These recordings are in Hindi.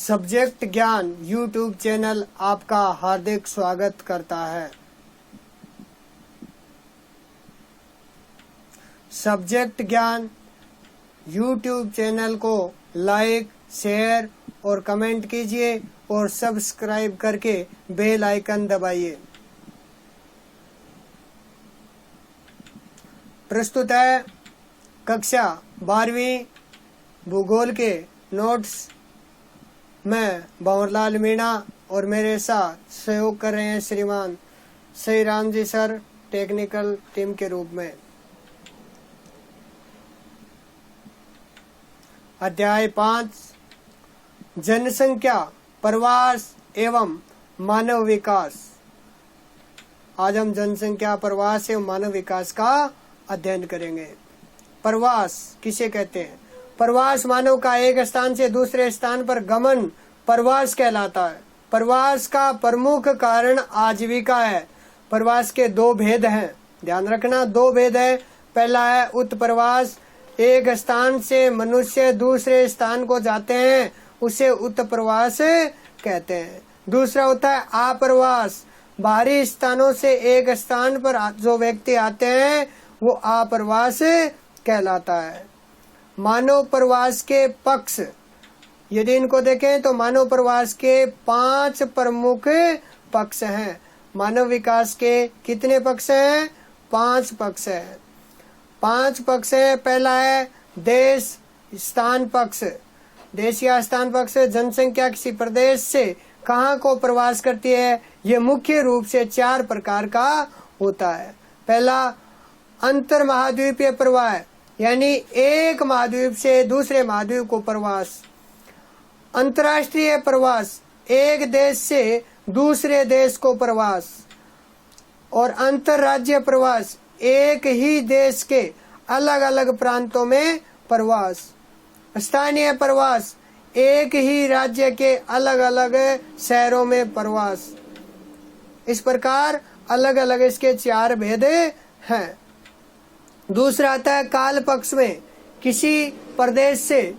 सब्जेक्ट ज्ञान यूट्यूब चैनल आपका हार्दिक स्वागत करता है। सब्जेक्ट ज्ञान यूट्यूब चैनल को लाइक, शेयर और कमेंट कीजिए और सब्सक्राइब करके बेल आइकन दबाइए। प्रस्तुत है कक्षा 12वीं भूगोल के नोट्स। मैं भंवरलाल मीणा और मेरे साथ सहयोग कर रहे हैं श्रीमान Shri Ram ji sir technical team के रूप में। अध्याय 5 जनसंख्या, प्रवास एवं मानव विकास। आज हम जनसंख्या, प्रवास एवं मानव विकास का अध्ययन करेंगे। प्रवास किसे कहते हैं? प्रवास मानव का एक स्थान से दूसरे स्थान पर गमन प्रवास कहलाता है। प्रवास का प्रमुख कारण आजीविका है। प्रवास के दो भेद हैं, ध्यान रखना, दो भेद है। पहला है उत्प्रवास, एक स्थान से मनुष्य दूसरे स्थान को जाते हैं, उसे उत्प्रवास कहते हैं। दूसरा होता है आप्रवास, बाहरी स्थानों से एक स्थान पर जो व्यक्ति आते हैं वो आप्रवास कहलाता है। मानव प्रवास के पक्ष यदि इनको देखें तो मानव प्रवास के 5 प्रमुख पक्ष हैं। मानव विकास के कितने पक्ष हैं? 5 पक्ष हैं। 5 पक्ष है। पहला है देश स्थान पक्ष। देश या स्थान पक्ष जनसंख्या किसी प्रदेश से कहाँ को प्रवास करती है। ये मुख्य रूप से 4 प्रकार का होता है। पहला अंतर महाद्वीपीय प्रवाह, यानी एक महाद्वीप से दूसरे महाद्वीप को प्रवास। अंतर्राष्ट्रीय प्रवास, एक देश से दूसरे देश को प्रवास। और अंतर्राज्यीय प्रवास, एक ही देश के अलग अलग प्रांतों में प्रवास। स्थानीय प्रवास, एक ही राज्य के अलग अलग शहरों में प्रवास। इस प्रकार अलग अलग इसके 4 भेद हैं। दूसरा आता है काल पक्ष में, किसी प्रदेश से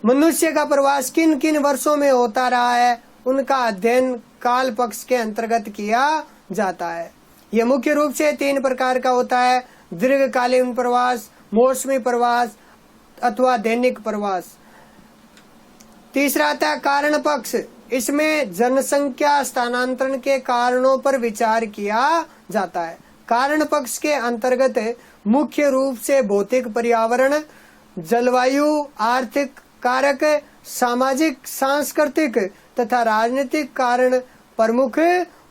मनुष्य का प्रवास किन किन वर्षों में होता रहा है उनका अध्ययन काल पक्ष के अंतर्गत किया जाता है। यह मुख्य रूप से 3 प्रकार का होता है, दीर्घकालीन प्रवास, मौसमी प्रवास अथवा दैनिक प्रवास। तीसरा आता है कारण पक्ष, इसमें जनसंख्या स्थानांतरण के कारणों पर विचार किया जाता है। कारण पक्ष के अंतर्गत मुख्य रूप से भौतिक पर्यावरण, जलवायु, आर्थिक कारक, सामाजिक, सांस्कृतिक तथा राजनीतिक कारण प्रमुख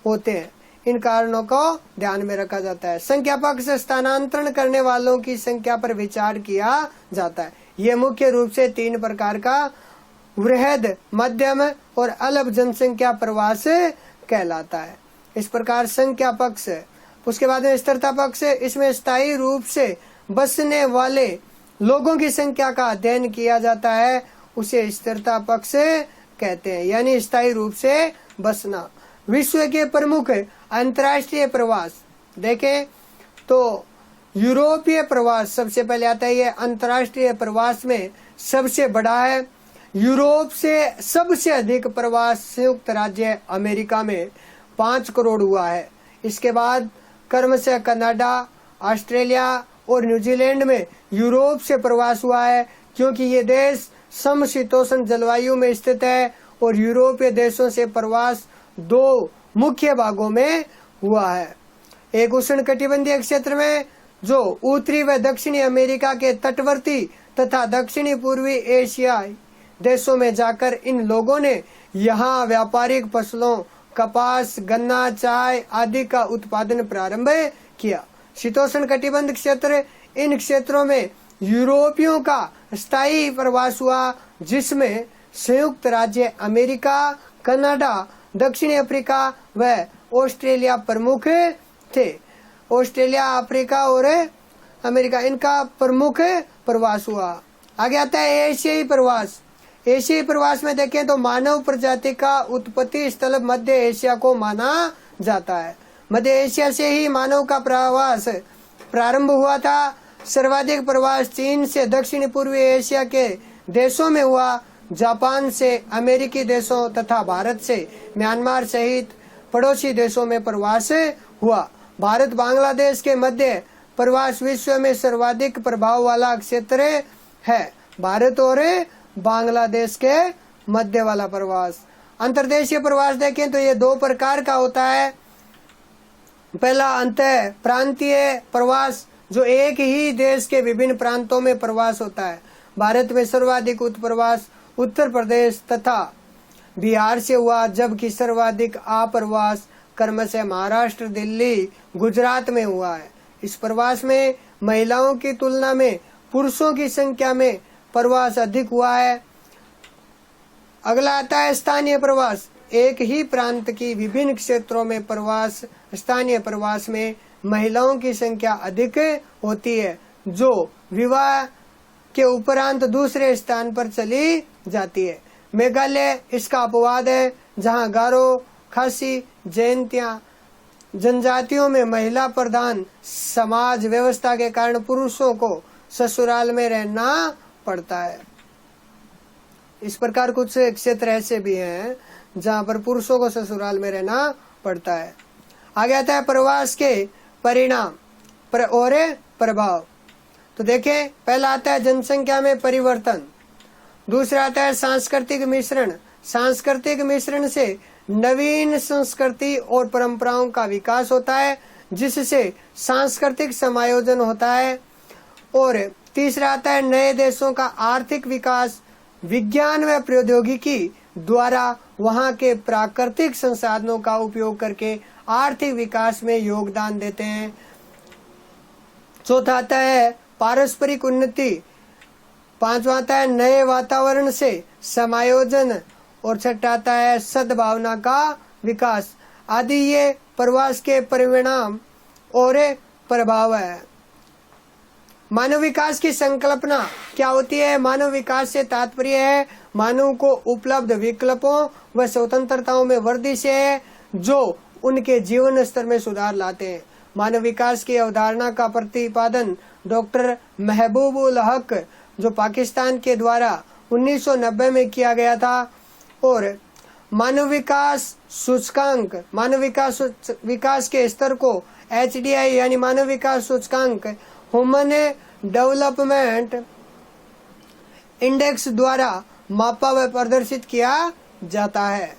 होते हैं। इन कारणों को ध्यान में रखा जाता है। संख्या पक्ष स्थानांतरण करने वालों की संख्या पर विचार किया जाता है। ये मुख्य रूप से 3 प्रकार का वृहद, मध्यम और अल्प जनसंख्या प्रवास कहलाता है। इस प्रकार संख्या पक्ष। उसके बाद में स्थिरता पक्ष, इसमें स्थायी रूप से बसने वाले लोगों की संख्या का अध्ययन किया जाता है, उसे स्थिरता पक्ष कहते हैं, यानी स्थायी रूप से बसना। विश्व के प्रमुख अंतर्राष्ट्रीय प्रवास देखें तो यूरोपीय प्रवास सबसे पहले आता है। ये अंतर्राष्ट्रीय प्रवास में सबसे बड़ा है। यूरोप से सबसे अधिक प्रवास संयुक्त राज्य अमेरिका में 5 करोड़ हुआ है। इसके बाद क्रमशः कनाडा, ऑस्ट्रेलिया और न्यूजीलैंड में यूरोप से प्रवास हुआ है, क्योंकि ये देश समशीतोष्ण जलवायु में स्थित है। और यूरोपीय देशों से प्रवास 2 मुख्य भागों में हुआ है। एक उष्णकटिबंधीय क्षेत्र में जो उत्तरी व दक्षिणी अमेरिका के तटवर्ती तथा दक्षिणी पूर्वी एशिया देशों में जाकर इन लोगों ने यहाँ व्यापारिक फसलों कपास, गन्ना, चाय आदि का उत्पादन प्रारंभ किया। शीतोष्ण कटिबंध क्षेत्र, इन क्षेत्रों में यूरोपियों का स्थायी प्रवास हुआ, जिसमें संयुक्त राज्य अमेरिका, कनाडा, दक्षिणी अफ्रीका व ऑस्ट्रेलिया प्रमुख थे। ऑस्ट्रेलिया, अफ्रीका और अमेरिका, इनका प्रमुख प्रवास हुआ। आगे आता है एशियाई प्रवास। एशियाई प्रवास में देखें तो मानव प्रजाति का उत्पत्ति स्थल मध्य एशिया को माना जाता है। मध्य एशिया से ही मानव का प्रवास प्रारंभ हुआ था। सर्वाधिक प्रवास चीन से दक्षिण पूर्वी एशिया के देशों में हुआ, जापान से, अमेरिकी देशों तथा भारत से म्यांमार सहित पड़ोसी देशों में प्रवास हुआ। भारत बांग्लादेश के मध्य प्रवास विश्व में सर्वाधिक प्रभाव वाला क्षेत्र है। भारत और बांग्लादेश के मध्य वाला प्रवास। अंतर्देशीय प्रवास देखें तो ये दो प्रकार का होता है। पहला अंतर प्रांतीय प्रवास, जो एक ही देश के विभिन्न प्रांतों में प्रवास होता है। भारत में सर्वाधिक प्रवास उत्तर प्रदेश तथा बिहार से हुआ, जबकि सर्वाधिक आप्रवास क्रमशः महाराष्ट्र, दिल्ली, गुजरात में हुआ है। इस प्रवास में महिलाओं की तुलना में पुरुषों की संख्या में प्रवास अधिक हुआ है। अगला आता है स्थानीय प्रवास। एक ही प्रांत की विभिन्न क्षेत्रों में प्रवास। स्थानीय प्रवास में महिलाओं की संख्या अधिक होती है, जो विवाह के उपरांत दूसरे स्थान पर चली जाती है। मेघालय इसका अपवाद है, जहां गारो, खासी, जैंतिया जनजातियों में महिला प्रधान समाज व्यवस्था के कारण पुरुषों को ससुराल में रहना पड़ता है। इस प्रकार कुछ क्षेत्र ऐसे भी हैं जहां पर पुरुषों को ससुराल में रहना पड़ता है। आगे आता है प्रवास के परिणाम और प्रभाव। तो देखें, पहला आता है जनसंख्या में परिवर्तन। दूसरा आता है सांस्कृतिक मिश्रण। सांस्कृतिक मिश्रण से नवीन संस्कृति और परंपराओं का विकास होता है, जिससे सांस्कृतिक समायोजन होता है। और तीसरा आता है नए देशों का आर्थिक विकास। विज्ञान व प्रौद्योगिकी द्वारा वहां के प्राकृतिक संसाधनों का उपयोग करके आर्थिक विकास में योगदान देते हैं। चौथा आता है पारस्परिक उन्नति। पांचवा आता है नए वातावरण से समायोजन। और छठा आता है सद्भावना का विकास। आदि ये प्रवास के परिणाम और प्रभाव है। मानव विकास की संकल्पना क्या होती है? मानव विकास से तात्पर्य है मानव को उपलब्ध विकल्पों व स्वतंत्रताओं में वृद्धि से है, जो उनके जीवन स्तर में सुधार लाते हैं। मानव विकास की अवधारणा का प्रतिपादन डॉक्टर महबूबुल हक, जो पाकिस्तान के द्वारा 1990 में किया गया था। और मानव विकास सूचकांक, मानव विकास के स्तर को HDI यानी मानव विकास सूचकांक ह्यूमन डेवलपमेंट इंडेक्स द्वारा मापा व प्रदर्शित किया जाता है।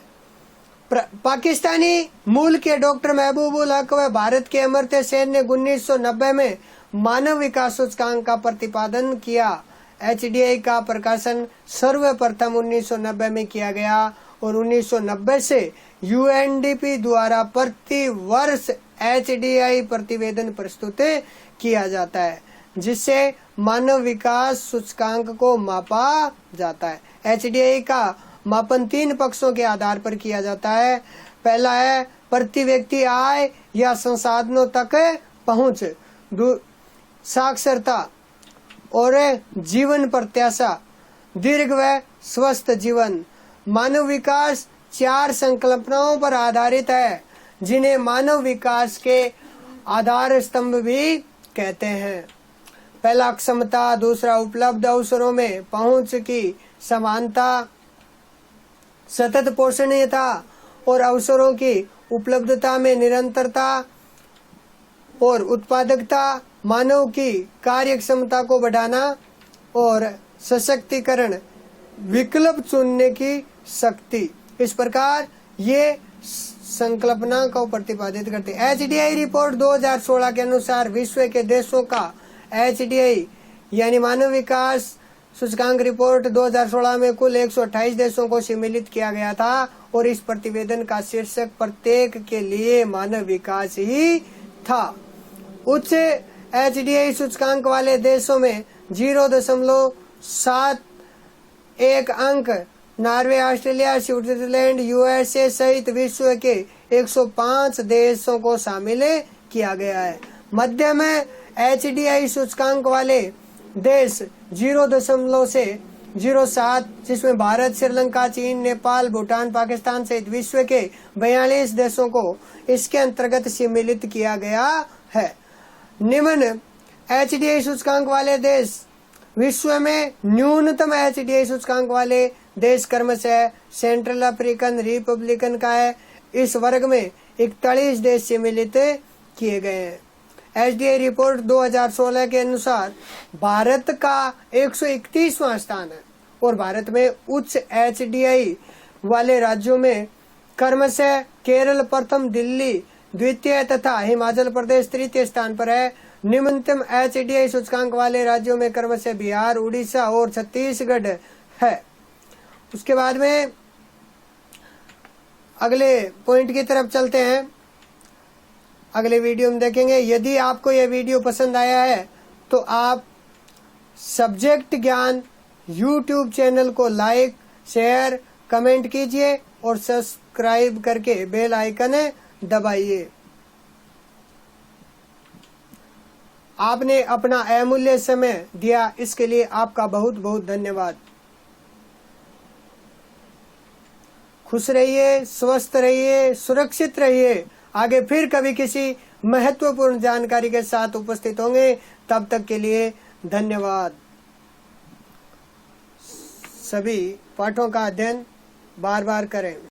पाकिस्तानी मूल के डॉक्टर महबूबुल हक व भारत के अमर्त्य सेन ने 1990 में मानव विकास सूचकांक का प्रतिपादन किया। HDI का प्रकाशन सर्वप्रथम 1990 में किया गया और 1990 से UNDP द्वारा प्रति वर्ष HDI प्रतिवेदन प्रस्तुत किया जाता है, जिससे मानव विकास सूचकांक को मापा जाता है। HDI का मापन 3 पक्षों के आधार पर किया जाता है। पहला है प्रति व्यक्ति आय या संसाधनों तक पहुंच, साक्षरता और जीवन प्रत्याशा, दीर्घ व स्वस्थ जीवन। मानव विकास 4 संकल्पनाओं पर आधारित है, जिन्हें मानव विकास के आधार स्तंभ भी कहते हैं। पहला क्षमता, दूसरा उपलब्ध अवसरों में पहुंच की समानता, सतत पोषणीयता और अवसरों की उपलब्धता में निरंतरता और उत्पादकता, मानव की कार्य क्षमता को बढ़ाना और सशक्तिकरण, विकल्प चुनने की शक्ति। इस प्रकार ये संकल्पना को प्रतिपादित करते हैं। HDI रिपोर्ट 2016 के अनुसार विश्व के देशों का HDI यानी मानव विकास सूचकांक रिपोर्ट 2016 में कुल 128 देशों को सम्मिलित किया गया था और इस प्रतिवेदन का शीर्षक प्रत्येक के लिए मानव विकास ही था। उच्च HDI सूचकांक वाले देशों में 0.71 अंक नॉर्वे, ऑस्ट्रेलिया, स्विट्जरलैंड, USA सहित विश्व के 105 देशों को शामिल किया गया है। मध्य में HDI सूचकांक वाले देश 0.07, जिसमें भारत, श्रीलंका, चीन, नेपाल, भूटान, पाकिस्तान सहित विश्व के 42 देशों को इसके अंतर्गत सम्मिलित किया गया है। निम्न HDI सूचकांक वाले देश विश्व में न्यूनतम HDI सूचकांक वाले देश क्रमशः सेंट्रल अफ्रीकन रिपब्लिकन का है। इस वर्ग में 41 देश सम्मिलित किए गए हैं। HDI रिपोर्ट 2016 के अनुसार भारत का 131वां स्थान है और भारत में उच्च HDI वाले राज्यों में क्रमशः केरल प्रथम, दिल्ली द्वितीय तथा हिमाचल प्रदेश तृतीय स्थान पर है। निम्नतम HDI सूचकांक वाले राज्यों में क्रमशः बिहार, उड़ीसा और छत्तीसगढ़ है। उसके बाद में अगले पॉइंट की तरफ चलते हैं, अगले वीडियो में देखेंगे। यदि आपको यह वीडियो पसंद आया है तो आप सब्जेक्ट ज्ञान YouTube चैनल को लाइक, शेयर, कमेंट कीजिए और सब्सक्राइब करके बेल आइकन दबाइए। आपने अपना अमूल्य समय दिया, इसके लिए आपका बहुत बहुत धन्यवाद। खुश रहिए, स्वस्थ रहिए, सुरक्षित रहिए। आगे फिर कभी किसी महत्वपूर्ण जानकारी के साथ उपस्थित होंगे। तब तक के लिए धन्यवाद। सभी पाठों का अध्ययन बार बार करें।